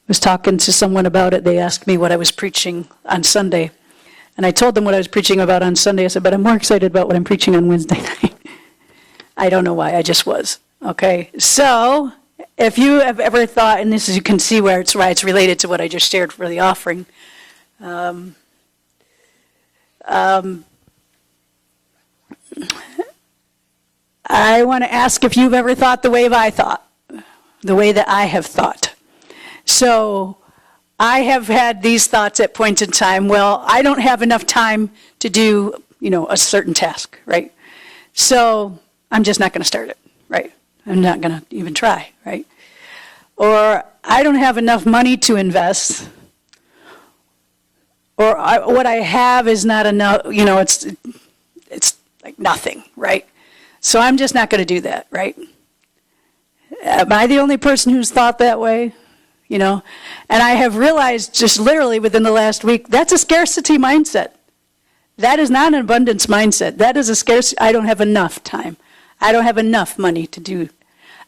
was talking to someone about it. They asked me what I was preaching on Sunday. And I told them what I was preaching about on Sunday. I said, but I'm more excited about what I'm preaching on Wednesday night. I don't know why, I just was. Okay, so if you have ever thought, and this is, you can see why it's related to what I just shared for the offering. I want to ask if you've ever thought the way I thought, the way that I have thought. So I have had these thoughts at points in time. Well, I don't have enough time to do, a certain task, right? So I'm just not going to start it, right? I'm not going to even try, right? Or I don't have enough money to invest. Or what I have is not enough, it's like nothing, right? So I'm just not going to do that, right? Am I the only person who's thought that way? And I have realized just literally within the last week, that's a scarcity mindset. That is not an abundance mindset. That is a scarcity. I don't have enough time. I don't have enough money to do.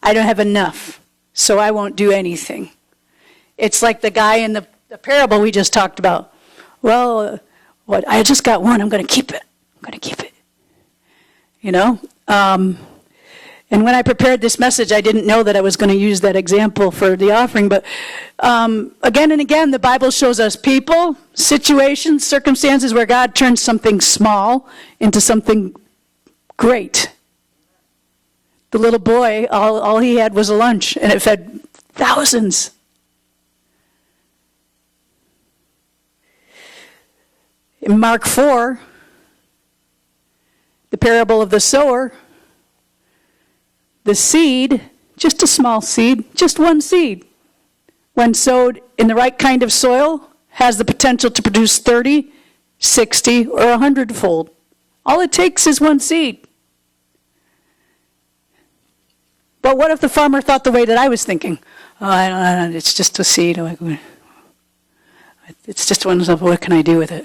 I don't have enough, so I won't do anything. It's like the guy in the parable we just talked about. Well, I just got one. I'm going to keep it. I'm going to keep it. And when I prepared this message, I didn't know that I was going to use that example for the offering. But again and again, the Bible shows us people, situations, circumstances where God turns something small into something great. The little boy, all he had was a lunch, and it fed thousands. In Mark 4, the parable of the sower, the seed, just a small seed, just one seed, when sowed in the right kind of soil, has the potential to produce 30, 60, or 100-fold. All it takes is one seed. But what if the farmer thought the way that I was thinking? It's just a seed. It's just one. What can I do with it?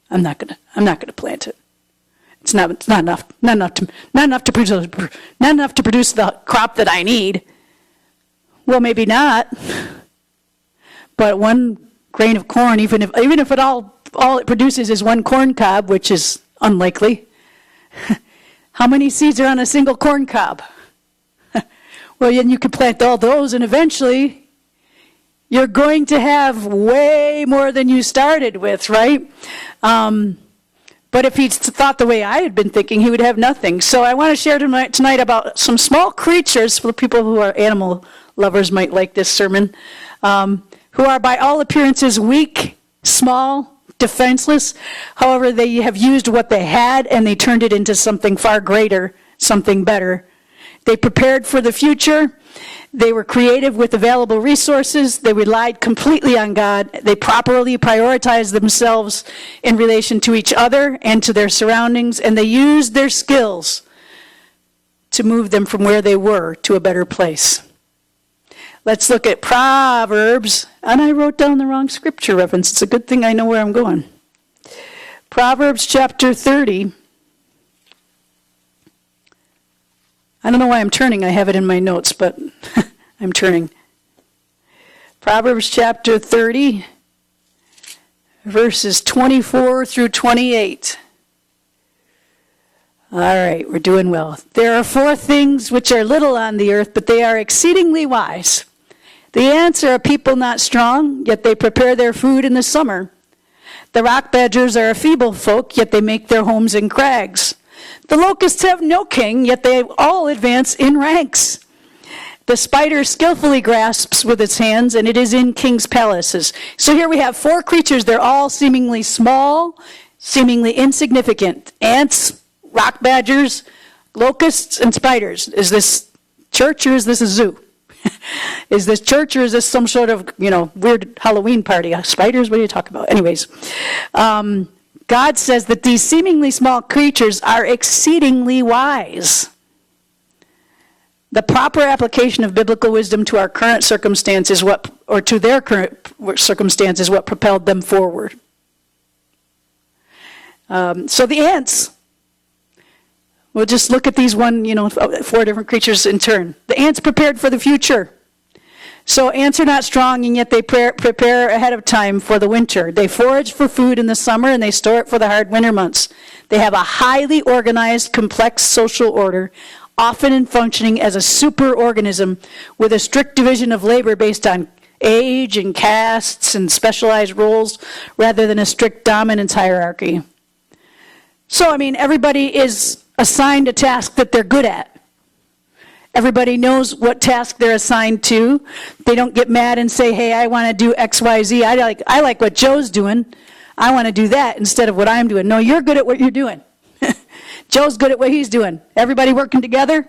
I'm not gonna plant it. It's not enough to produce the crop that I need. Well, maybe not. But one grain of corn, even if it all it produces is one corn cob, which is unlikely. How many seeds are on a single corn cob? Well, then you can plant all those, and eventually you're going to have way more than you started with, right? But if he'd thought the way I had been thinking, he would have nothing. So I want to share tonight about some small creatures, for people who are animal lovers might like this sermon, who are by all appearances weak, small, defenseless. However, they have used what they had and they turned it into something far greater, something better. They prepared for the future. They were creative with available resources. They relied completely on God. They properly prioritized themselves in relation to each other and to their surroundings, and they used their skills to move them from where they were to a better place. Let's look at Proverbs, and I wrote down the wrong scripture reference. It's a good thing I know where I'm going. Proverbs chapter 30. I don't know why I'm turning. I have it in my notes, but I'm turning. Proverbs chapter 30, verses 24 through 28. All right, we're doing well. There are 4 things which are little on the earth, but they are exceedingly wise. The ants are a people not strong, yet they prepare their food in the summer. The rock badgers are a feeble folk, yet they make their homes in crags. The locusts have no king, yet they all advance in ranks. The spider skillfully grasps with its hands, and it is in king's palaces. So here we have 4 creatures. They're all seemingly small, seemingly insignificant. Ants, rock badgers, locusts, and spiders. Is this church or is this a zoo? Is this church or is this some sort of, weird Halloween party? Spiders, what are you talking about? Anyways, God says that these seemingly small creatures are exceedingly wise. The proper application of biblical wisdom to our current circumstances, to their current circumstances, what propelled them forward. So the ants, we'll just look at these 4 different creatures in turn. The ants prepared for the future. So ants are not strong, and yet they prepare ahead of time for the winter. They forage for food in the summer, and they store it for the hard winter months. They have a highly organized, complex social order, often in functioning as a superorganism with a strict division of labor based on age and castes and specialized roles rather than a strict dominance hierarchy. So, everybody is assigned a task that they're good at. Everybody knows what task they're assigned to. They don't get mad and say, hey, I want to do X, Y, Z. I like what Joe's doing. I want to do that instead of what I'm doing. No, you're good at what you're doing. Joe's good at what he's doing. Everybody working together,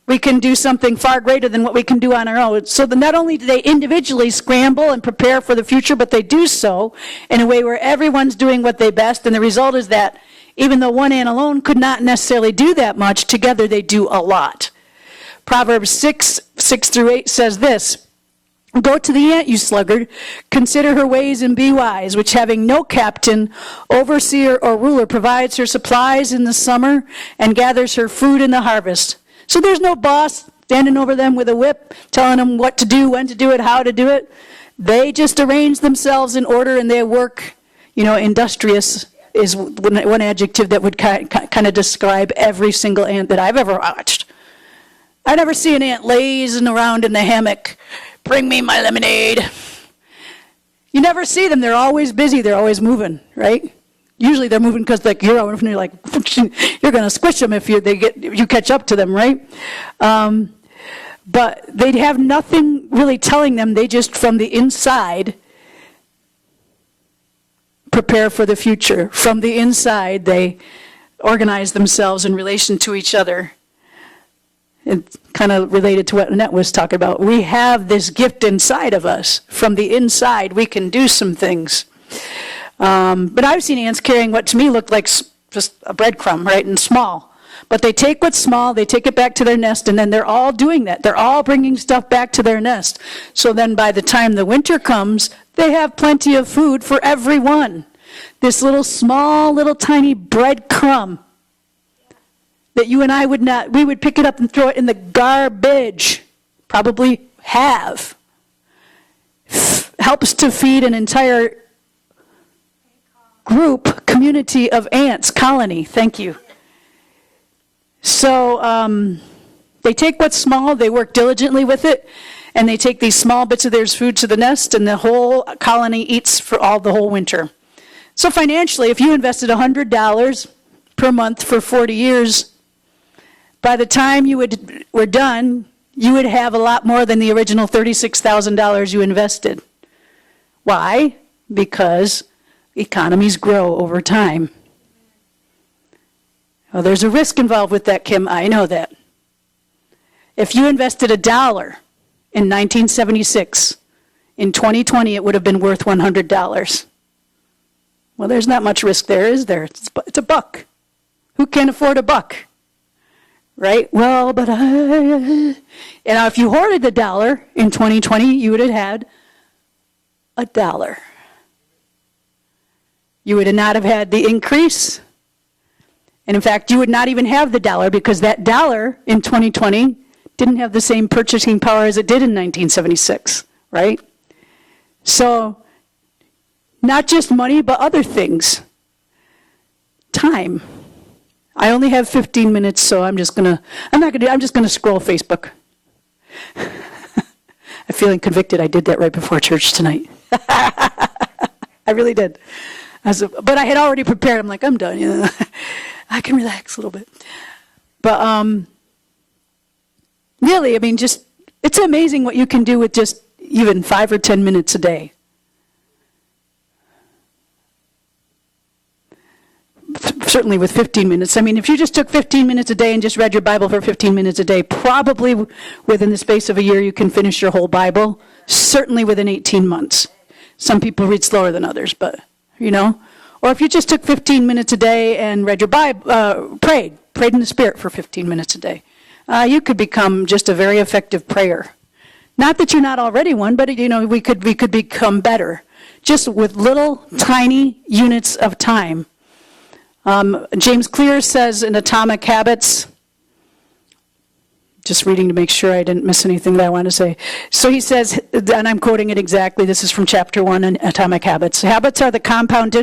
we can do something far greater than what we can do on our own. So not only do they individually scramble and prepare for the future, but they do so in a way where everyone's doing what they best. And the result is that even though one ant alone could not necessarily do that much, together they do a lot. Proverbs 6:6-8 says this, go to the ant, you sluggard, consider her ways and be wise, which having no captain, overseer, or ruler provides her supplies in the summer and gathers her food in the harvest. So there's no boss standing over them with a whip, telling them what to do, when to do it, how to do it. They just arrange themselves in order and they work. Industrious is one adjective that would kind of describe every single ant that I've ever watched. I never see an ant lazing around in the hammock. Bring me my lemonade. You never see them. They're always busy. They're always moving, right? Usually they're moving because you're going to squish them if you catch up to them, right? But they'd have nothing really telling them. They just, from the inside, prepare for the future. From the inside, they organize themselves in relation to each other. It's kind of related to what Annette was talking about. We have this gift inside of us. From the inside, we can do some things. But I've seen ants carrying what to me looked like just a breadcrumb, right, and small. But they take what's small, they take it back to their nest, and then they're all doing that. They're all bringing stuff back to their nest. So then by the time the winter comes, they have plenty of food for everyone. This little tiny breadcrumb that you and I we would pick it up and throw it in the garbage, probably have, helps to feed an entire community of ants, colony, thank you. So they take what's small, they work diligently with it, and they take these small bits of their food to the nest, and the whole colony eats for the whole winter. So financially, if you invested $100 per month for 40 years, by the time you were done, you would have a lot more than the original $36,000 you invested. Why? Because economies grow over time. Well, there's a risk involved with that, Kim. I know that. If you invested $1 in 1976, in 2020 it would have been worth $100. Well, there's not much risk there, is there? It's a buck. Who can't afford a buck? Right? Well, but if you hoarded $1 in 2020, you would have had $1. You would not have had the increase. And in fact, you would not even have the $1 because that $1 in 2020 didn't have the same purchasing power as it did in 1976, right? So, not just money, but other things. Time. I only have 15 minutes, so I'm just gonna scroll Facebook. I'm feeling convicted. I did that right before church tonight. I really did. But I had already prepared. I'm like, I'm done. I can relax a little bit. But really, it's amazing what you can do with just even 5 or 10 minutes a day. Certainly with 15 minutes. If you just took 15 minutes a day and just read your Bible for 15 minutes a day, probably within the space of a year you can finish your whole Bible. Certainly within 18 months. Some people read slower than others, but, Or if you just took 15 minutes a day and read your Bible, prayed in the Spirit for 15 minutes a day, you could become just a very effective prayer. Not that you're not already one, but we could become better, just with little tiny units of time. James Clear says in Atomic Habits, just reading to make sure I didn't miss anything that I wanted to say. So he says, and I'm quoting it exactly, this is from chapter 1 in Atomic Habits. Habits are the compound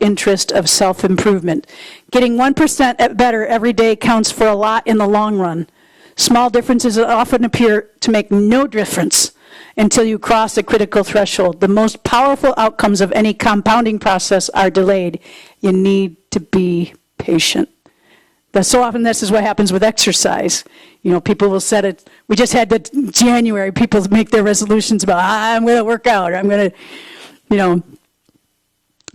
interest of self-improvement. Getting 1% better every day counts for a lot in the long run. Small differences often appear to make no difference until you cross a critical threshold. The most powerful outcomes of any compounding process are delayed. You need to be patient. But so often this is what happens with exercise. You know, people will set it, we just had January, people make their resolutions about, I'm going to work out, or I'm going to, you know,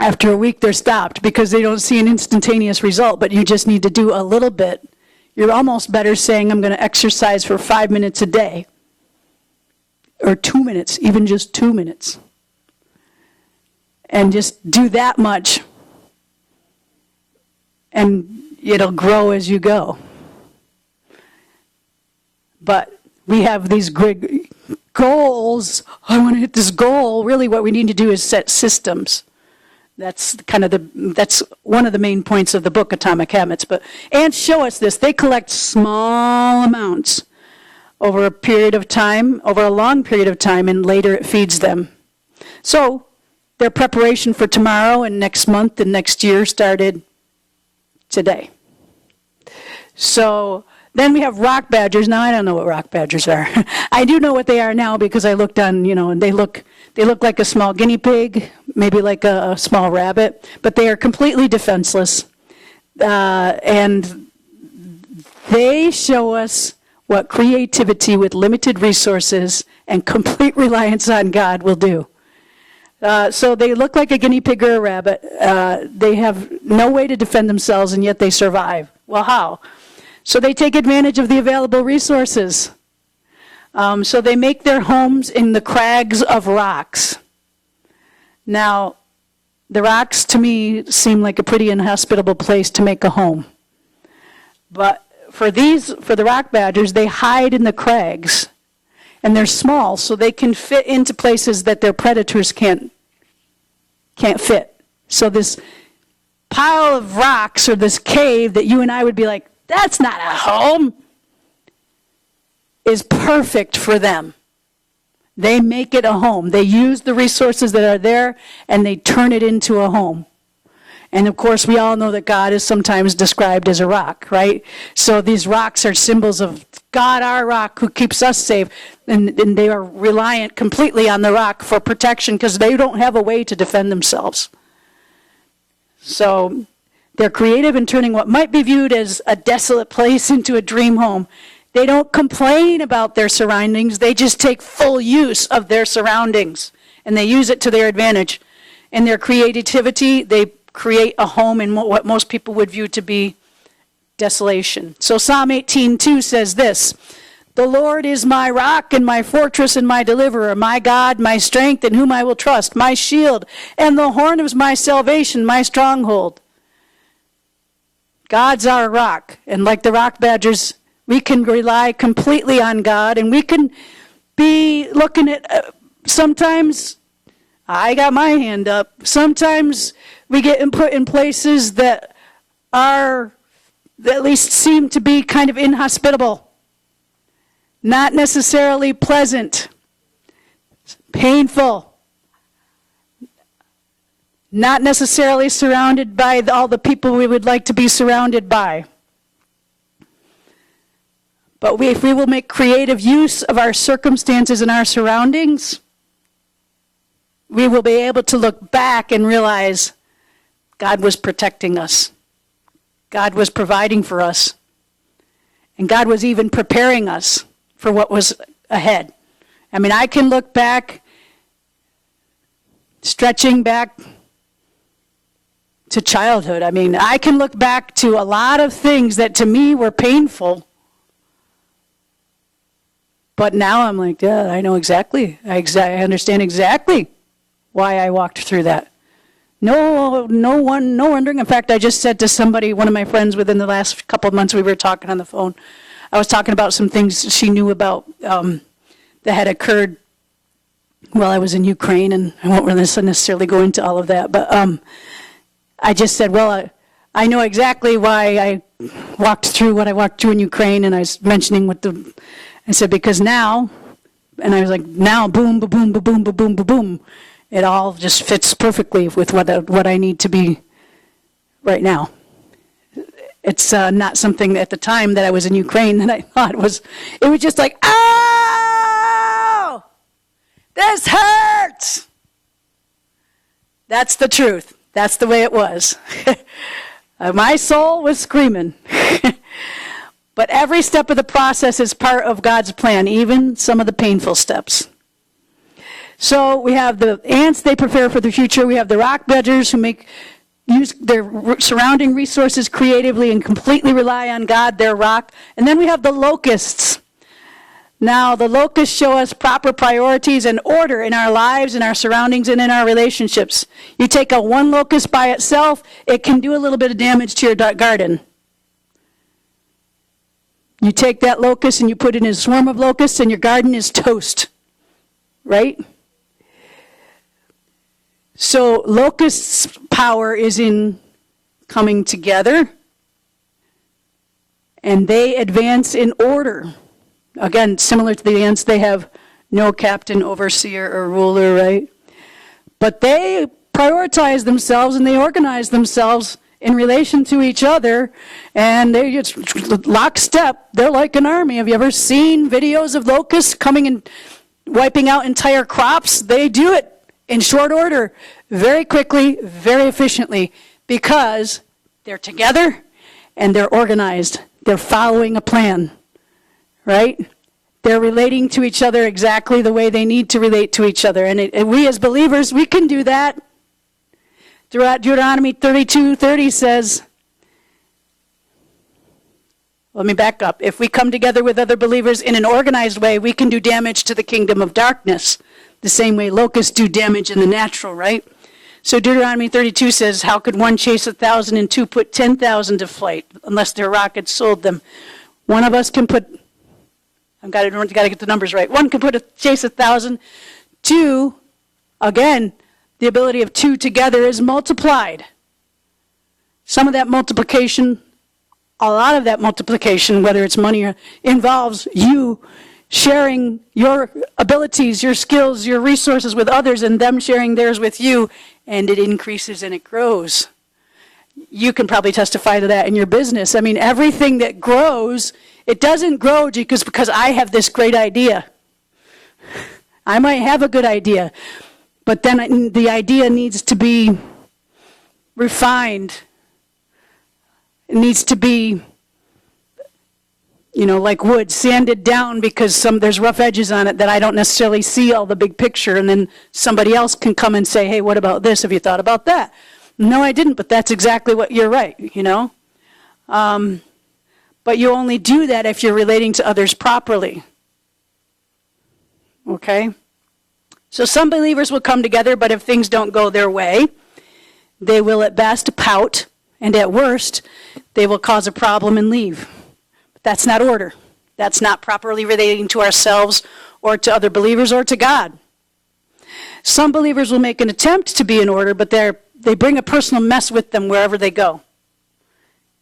after a week they're stopped because they don't see an instantaneous result, but you just need to do a little bit. You're almost better saying, I'm going to exercise for 5 minutes a day, or 2 minutes, even just 2 minutes. And just do that much, and it'll grow as you go. But we have these great goals. I want to hit this goal. Really what we need to do is set systems. That's that's one of the main points of the book, Atomic Habits. But ants show us this. They collect small amounts over a period of time, over a long period of time, and later it feeds them. So their preparation for tomorrow and next month and next year started today. So then we have rock badgers. Now I don't know what rock badgers are. I do know what they are now because I looked on, you know, and they look like a small guinea pig, maybe like a small rabbit, but they are completely defenseless. And they show us what creativity with limited resources and complete reliance on God will do. So they look like a guinea pig or a rabbit. They have no way to defend themselves, and yet they survive. Well, how? So they take advantage of the available resources. So they make their homes in the crags of rocks. Now, the rocks to me seem like a pretty inhospitable place to make a home. But for the rock badgers, they hide in the crags. And they're small, so they can fit into places that their predators can't fit. So this pile of rocks or this cave that you and I would be like, that's not a home, is perfect for them. They make it a home. They use the resources that are there and they turn it into a home. And of course, we all know that God is sometimes described as a rock, right? So these rocks are symbols of God, our rock, who keeps us safe. And they are reliant completely on the rock for protection because they don't have a way to defend themselves. So they're creative in turning what might be viewed as a desolate place into a dream home. They don't complain about their surroundings. They just take full use of their surroundings. And they use it to their advantage. In their creativity, they create a home in what most people would view to be desolation. So Psalm 18:2 says this, "The Lord is my rock and my fortress and my deliverer, my God, my strength in whom I will trust, my shield and the horn of my salvation, my stronghold." God's our rock. And like the rock badgers, we can rely completely on God, and we can be looking at, sometimes, I got my hand up, sometimes we get put in places that at least seem to be kind of inhospitable, not necessarily pleasant, painful, not necessarily surrounded by all the people we would like to be surrounded by. But if we will make creative use of our circumstances and our surroundings, we will be able to look back and realize God was protecting us. God was providing for us. And God was even preparing us for what was ahead. I mean, I can look back, stretching back to childhood. I mean, I can look back to a lot of things that to me were painful. But now I'm like, yeah, I know exactly. I understand exactly why I walked through that. No wondering. In fact, I just said to somebody, one of my friends within the last couple of months, we were talking on the phone. I was talking about some things she knew about that had occurred while I was in Ukraine, and I won't really necessarily go into all of that. But I just said, well, I know exactly why I walked through what I walked through in Ukraine, and I was mentioning I said, because now, and I was like, now, boom, boom, boom, boom, boom, boom, boom, boom. It all just fits perfectly with what I need to be right now. It's not something at the time that I was in Ukraine that I thought it was just like, oh, this hurts. That's the truth. That's the way it was. My soul was screaming. But every step of the process is part of God's plan, even some of the painful steps. So we have the ants, they prepare for the future. We have the rock dredgers who use their surrounding resources creatively and completely rely on God, their rock. And then we have the locusts. Now, the locusts show us proper priorities and order in our lives, in our surroundings, and in our relationships. You take one locust by itself, it can do a little bit of damage to your garden. You take that locust and you put it in a swarm of locusts and your garden is toast, right? So locusts' power is in coming together, and they advance in order. Again, similar to the ants, they have no captain, overseer, or ruler, right? But they prioritize themselves and they organize themselves in relation to each other, and they just lockstep. They're like an army. Have you ever seen videos of locusts coming and wiping out entire crops? They do it in short order, very quickly, very efficiently, because they're together and they're organized. They're following a plan, right? They're relating to each other exactly the way they need to relate to each other. And we as believers, we can do that. Throughout Deuteronomy 32:30 says, let me back up. If we come together with other believers in an organized way, we can do damage to the kingdom of darkness, the same way locusts do damage in the natural, right? So Deuteronomy 32 says, how could one chase 1,000 and two put 10,000 to flight unless their rockets sold them? One of us can put, I've got to get the numbers right. One can chase 1,000. Two, again, the ability of two together is multiplied. Some of that multiplication, a lot of that multiplication, whether it's money or involves you sharing your abilities, your skills, your resources with others, and them sharing theirs with you, and it increases and it grows. You can probably testify to that in your business. I mean, everything that grows, it doesn't grow just because I have this great idea. I might have a good idea, but then the idea needs to be refined. It needs to be, like wood, sanded down because there's rough edges on it that I don't necessarily see all the big picture, and then somebody else can come and say, hey, what about this? Have you thought about that? No, I didn't, but that's exactly what you're right, But you only do that if you're relating to others properly. Okay? So some believers will come together, but if things don't go their way, they will at best pout, and at worst, they will cause a problem and leave. But that's not order. That's not properly relating to ourselves or to other believers or to God. Some believers will make an attempt to be in order, but they bring a personal mess with them wherever they go.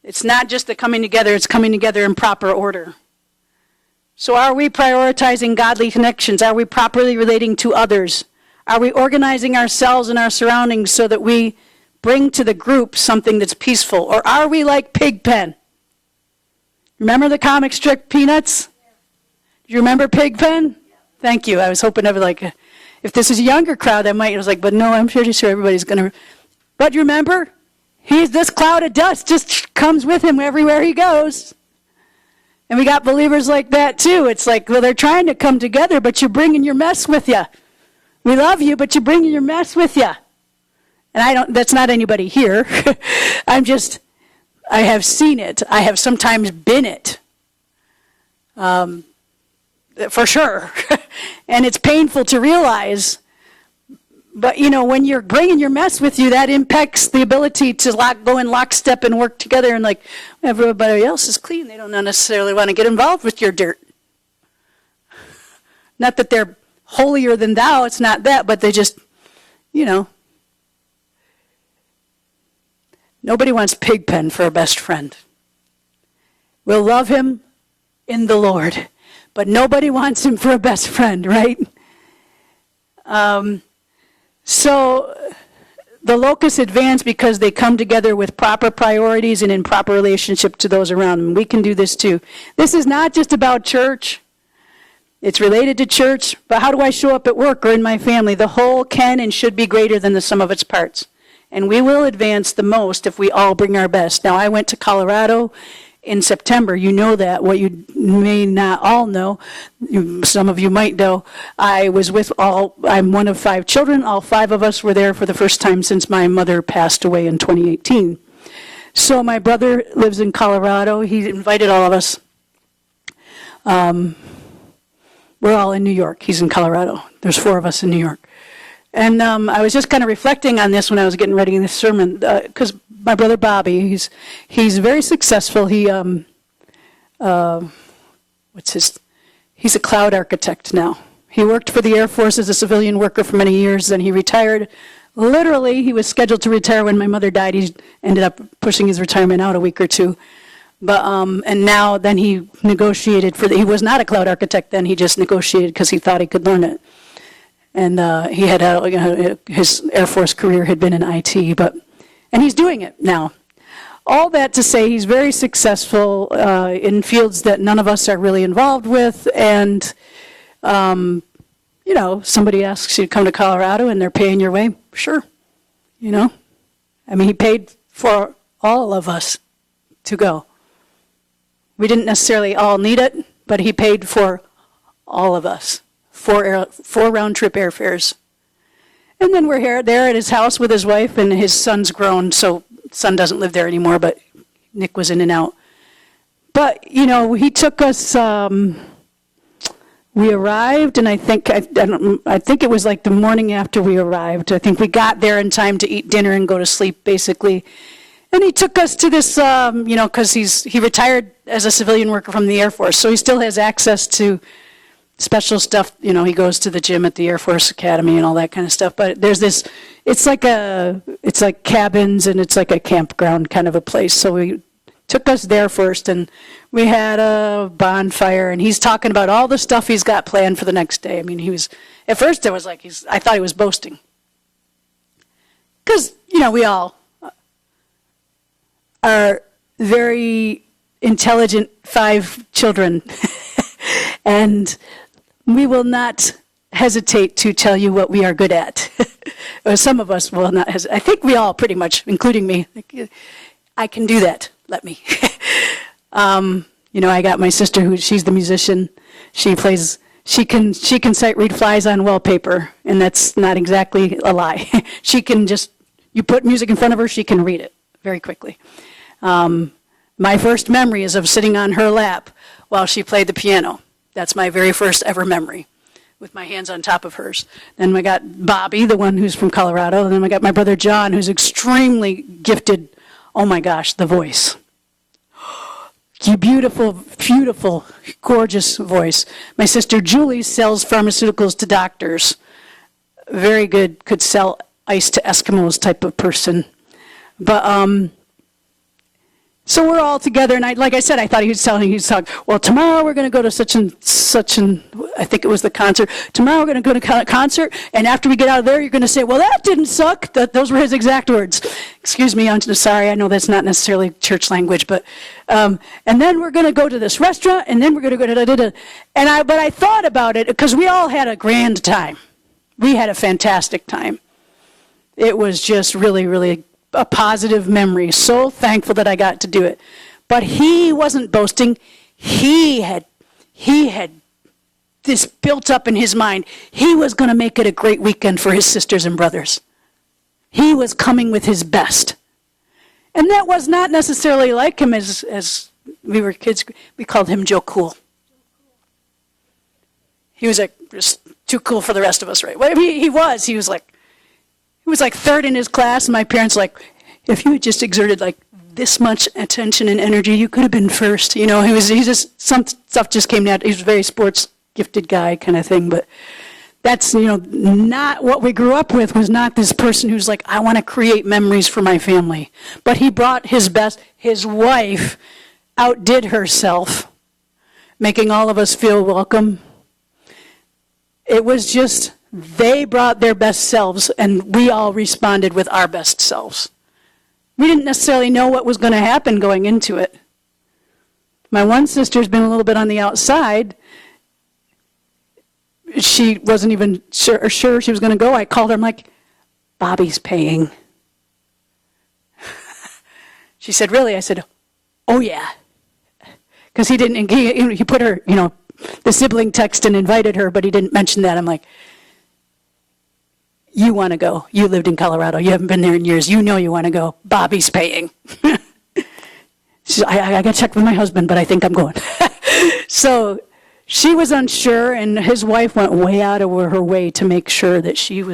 It's not just the coming together, it's coming together in proper order. So are we prioritizing godly connections? Are we properly relating to others? Are we organizing ourselves and our surroundings so that we bring to the group something that's peaceful? Or are we like Pigpen? Remember the comic strip Peanuts? Do you remember Pigpen? Thank you. I was hoping if this is a younger crowd, I was like, but no, I'm pretty sure everybody's going to. But you remember? This cloud of dust just comes with him everywhere he goes. And we got believers like that too. It's like, well, they're trying to come together, but you're bringing your mess with you. We love you, but you're bringing your mess with you. And that's not anybody here. I have seen it. I have sometimes been it. For sure. And it's painful to realize. But, when you're bringing your mess with you, that impacts the ability to go in lockstep and work together. And like, everybody else is clean. They don't necessarily want to get involved with your dirt. Not that they're holier than thou. It's not that. But they just, Nobody wants Pigpen for a best friend. We'll love him in the Lord, but nobody wants him for a best friend, right? So the locusts advance because they come together with proper priorities and in proper relationship to those around them. We can do this too. This is not just about church. It's related to church, but how do I show up at work or in my family? The whole can and should be greater than the sum of its parts. And we will advance the most if we all bring our best. Now, I went to Colorado in September. You know that. What you may not all know, some of you might know, I'm one of 5 children. All 5 of us were there for the first time since my mother passed away in 2018. So my brother lives in Colorado. He invited all of us. We're all in New York. He's in Colorado. There's 4 of us in New York. And I was just kind of reflecting on this when I was getting ready in this sermon, because my brother Bobby, he's very successful. He's a cloud architect now. He worked for the Air Force as a civilian worker for many years, then he retired. Literally, he was scheduled to retire when my mother died. He ended up pushing his retirement out a week or two. But and now then he negotiated he was not a cloud architect then, he just negotiated because he thought he could learn it. And he had his Air Force career had been in IT, and he's doing it now. All that to say, he's very successful in fields that none of us are really involved with. And somebody asks you to come to Colorado, and they're paying your way. Sure, I mean, he paid for all of us to go. We didn't necessarily all need it, but he paid for all of us. 4 round-trip airfares. And then we're there at his house with his wife, and his son's grown, so son doesn't live there anymore, but Nick was in and out. But, he took us, we arrived, and I think it was like the morning after we arrived. I think we got there in time to eat dinner and go to sleep, basically. And he took us to this, because he retired as a civilian worker from the Air Force, so he still has access to special stuff. He goes to the gym at the Air Force Academy and all that kind of stuff. But there's this, it's like cabins, and it's like a campground kind of a place. So he took us there first, and we had a bonfire, and he's talking about all the stuff he's got planned for the next day. I mean, at first I thought he was boasting. Because, we all are very intelligent 5 children. And we will not hesitate to tell you what we are good at. Or some of us will not hesitate. I think we all pretty much, including me, I can do that. Let me. I got my sister she's the musician. She can sight read flies on wallpaper, and that's not exactly a lie. You put music in front of her, she can read it very quickly. My first memory is of sitting on her lap while she played the piano. That's my very first ever memory, with my hands on top of hers. Then we got Bobby, the one who's from Colorado. And then we got my brother John, who's extremely gifted. Oh my gosh, the voice. Beautiful, beautiful, gorgeous voice. My sister Julie sells pharmaceuticals to doctors. Very good, could sell ice to Eskimos type of person. But so we're all together, and like I said, I thought he was talking, well, tomorrow we're going to go to such and, I think it was the concert. Tomorrow we're going to go to a concert, and after we get out of there, you're going to say, well, that didn't suck. Those were his exact words. Excuse me, I'm sorry, I know that's not necessarily church language, but, and then we're going to go to this restaurant, and then we're going to go to da-da-da. But I thought about it, because we all had a grand time. We had a fantastic time. It was just really, really a positive memory. So thankful that I got to do it. But he wasn't boasting. He had this built up in his mind. He was going to make it a great weekend for his sisters and brothers. He was coming with his best. And that was not necessarily like him as we were kids. We called him Joe Cool. He was just too cool for the rest of us, right? Well, he was like third in his class, and my parents if you had just exerted this much attention and energy, you could have been first. He just, some stuff just came out. He was a very sports gifted guy kind of thing, but That's, not what we grew up with, was not this person who's like, I want to create memories for my family. But he brought his best. His wife outdid herself, making all of us feel welcome. It was just, they brought their best selves, and we all responded with our best selves. We didn't necessarily know what was going to happen going into it. My one sister's been a little bit on the outside. She wasn't even sure she was going to go. I called her. I'm like, Bobby's paying. She said, really? I said, oh, yeah. Because he put her, the sibling text and invited her, but he didn't mention that. I'm like, you want to go. You lived in Colorado. You haven't been there in years. You know you want to go. Bobby's paying. I got to check with my husband, but I think I'm going. So she was unsure, and his wife went way out of her way to make sure that she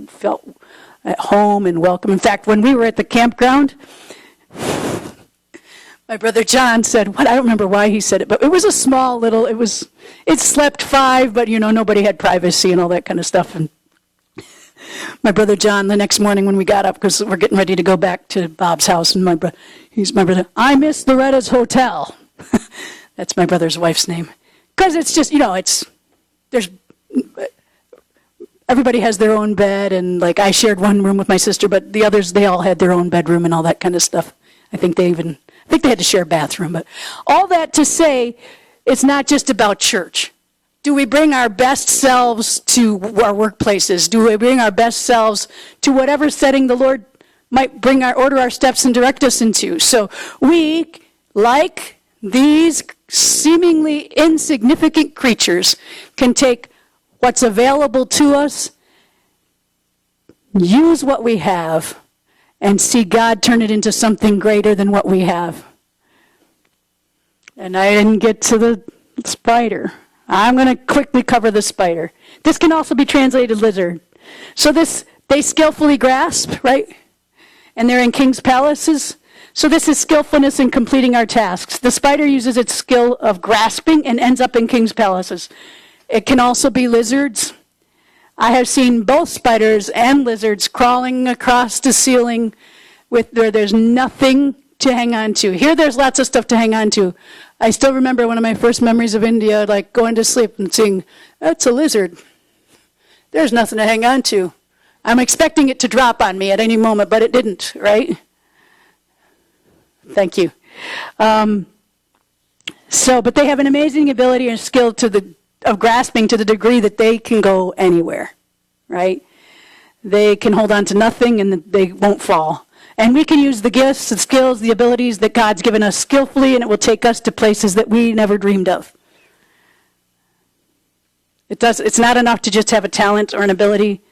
felt at home and welcome. In fact, when we were at the campground, my brother John said, I don't remember why he said it, but it was a small little, it slept 5, but nobody had privacy and all that kind of stuff. And my brother John, the next morning when we got up, because we're getting ready to go back to Bob's house, and he's my brother, I miss Loretta's hotel. That's my brother's wife's name. Because it's just, everybody has their own bed, and like I shared one room with my sister, but the others, they all had their own bedroom and all that kind of stuff. I think they had to share a bathroom, but all that to say, it's not just about church. Do we bring our best selves to our workplaces? Do we bring our best selves to whatever setting the Lord might order our steps and direct us into? So we, like these seemingly insignificant creatures, can take what's available to us, use what we have, and see God turn it into something greater than what we have. And I didn't get to the spider. I'm going to quickly cover the spider. This can also be translated lizard. So they skillfully grasp, right? And they're in king's palaces. So this is skillfulness in completing our tasks. The spider uses its skill of grasping and ends up in king's palaces. It can also be lizards. I have seen both spiders and lizards crawling across the ceiling where there's nothing to hang on to. Here there's lots of stuff to hang on to. I still remember one of my first memories of India, like going to sleep and seeing, that's a lizard. There's nothing to hang on to. I'm expecting it to drop on me at any moment, but it didn't, right? Thank you. But they have an amazing ability and skill of grasping to the degree that they can go anywhere, right? They can hold on to nothing and they won't fall. And we can use the gifts, the skills, the abilities that God's given us skillfully, and it will take us to places that we never dreamed of. It's not enough to just have a talent or an ability.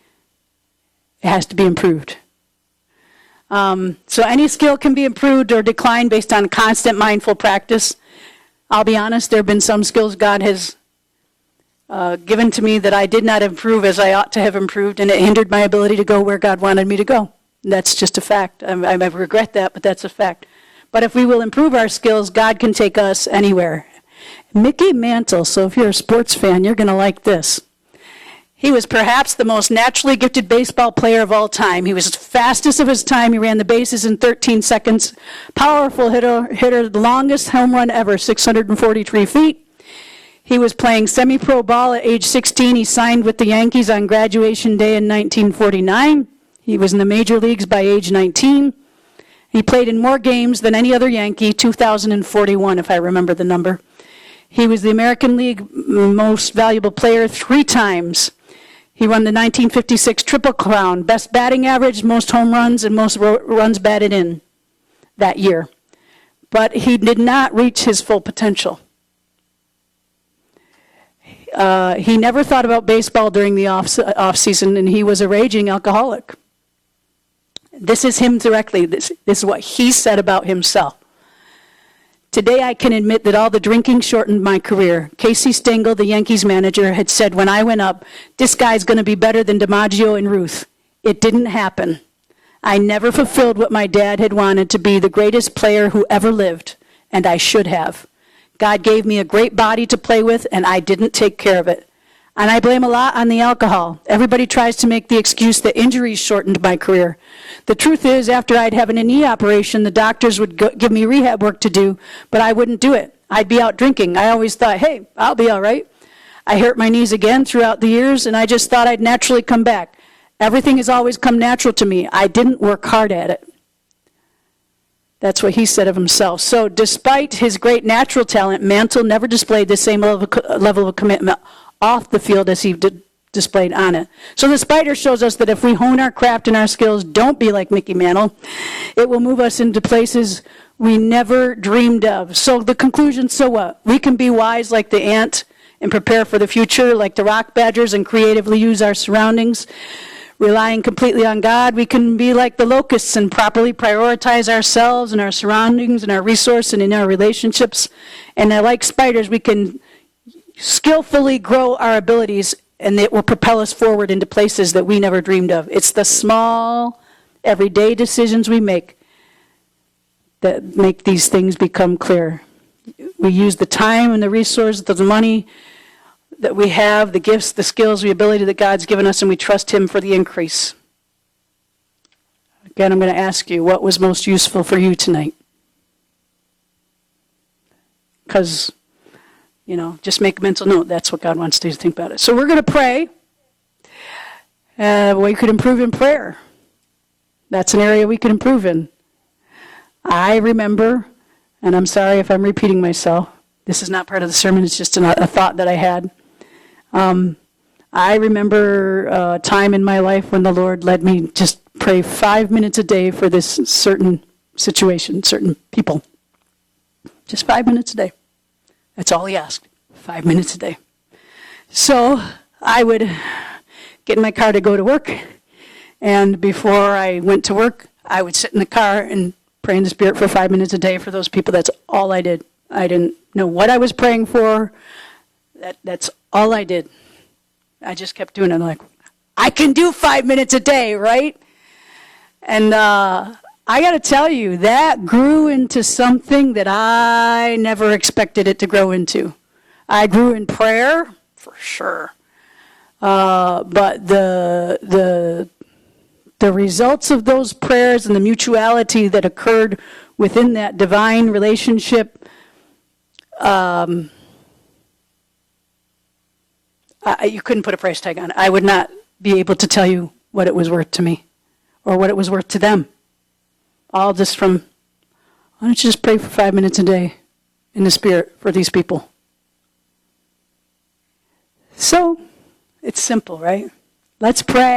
It has to be improved. So any skill can be improved or declined based on constant mindful practice. I'll be honest, there have been some skills God has given to me that I did not improve as I ought to have improved, and it hindered my ability to go where God wanted me to go. That's just a fact. I regret that, but that's a fact. But if we will improve our skills, God can take us anywhere. Mickey Mantle, so if you're a sports fan, you're going to like this. He was perhaps the most naturally gifted baseball player of all time. He was the fastest of his time. He ran the bases in 13 seconds. Powerful hitter, the longest home run ever, 643 feet. He was playing semi-pro ball at age 16. He signed with the Yankees on graduation day in 1949. He was in the major leagues by age 19. He played in more games than any other Yankee, 2,041 if I remember the number. He was the American League most valuable player 3 times. He won the 1956 Triple Crown, best batting average, most home runs, and most runs batted in that year. But he did not reach his full potential. He never thought about baseball during the off season, and he was a raging alcoholic. This is him directly. This is what he said about himself. Today I can admit that all the drinking shortened my career. Casey Stengel, the Yankees manager, had said when I went up, this guy's going to be better than DiMaggio and Ruth. It didn't happen. I never fulfilled what my dad had wanted, to be the greatest player who ever lived, and I should have. God gave me a great body to play with, and I didn't take care of it. And I blame a lot on the alcohol. Everybody tries to make the excuse that injuries shortened my career. The truth is, after I'd have a knee operation, the doctors would give me rehab work to do, but I wouldn't do it. I'd be out drinking. I always thought, hey, I'll be all right. I hurt my knees again throughout the years, and I just thought I'd naturally come back. Everything has always come natural to me. I didn't work hard at it. That's what he said of himself. So despite his great natural talent, Mantle never displayed the same level of commitment off the field as he displayed on it. So the spider shows us that if we hone our craft and our skills, don't be like Mickey Mantle, it will move us into places we never dreamed of. So the conclusion, so what? We can be wise like the ant and prepare for the future like the rock badgers and creatively use our surroundings. Relying completely on God, we can be like the locusts and properly prioritize ourselves and our surroundings and our resources and in our relationships. And like spiders, we can skillfully grow our abilities, and it will propel us forward into places that we never dreamed of. It's the small, everyday decisions we make that make these things become clear. We use the time and the resources, the money that we have, the gifts, the skills, the ability that God's given us, and we trust Him for the increase. Again, I'm going to ask you, what was most useful for you tonight? Because, just make a mental note. That's what God wants you to think about it. So we're going to pray. We could improve in prayer. That's an area we could improve in. I remember, and I'm sorry if I'm repeating myself. This is not part of the sermon. It's just a thought that I had. I remember a time in my life when the Lord led me just pray 5 minutes a day for this certain situation, certain people. Just 5 minutes a day. That's all He asked. 5 minutes a day. So I would get in my car to go to work, and before I went to work, I would sit in the car and pray in the Spirit for 5 minutes a day for those people. That's all I did. I didn't know what I was praying for. That's all I did. I just kept doing it. I'm like, I can do 5 minutes a day, right? And I got to tell you, that grew into something that I never expected it to grow into. I grew in prayer, for sure. But the results of those prayers and the mutuality that occurred within that divine relationship, you couldn't put a price tag on it. I would not be able to tell you what it was worth to me or what it was worth to them. All just from, why don't you just pray for 5 minutes a day in the Spirit for these people? So, it's simple, right? Let's pray.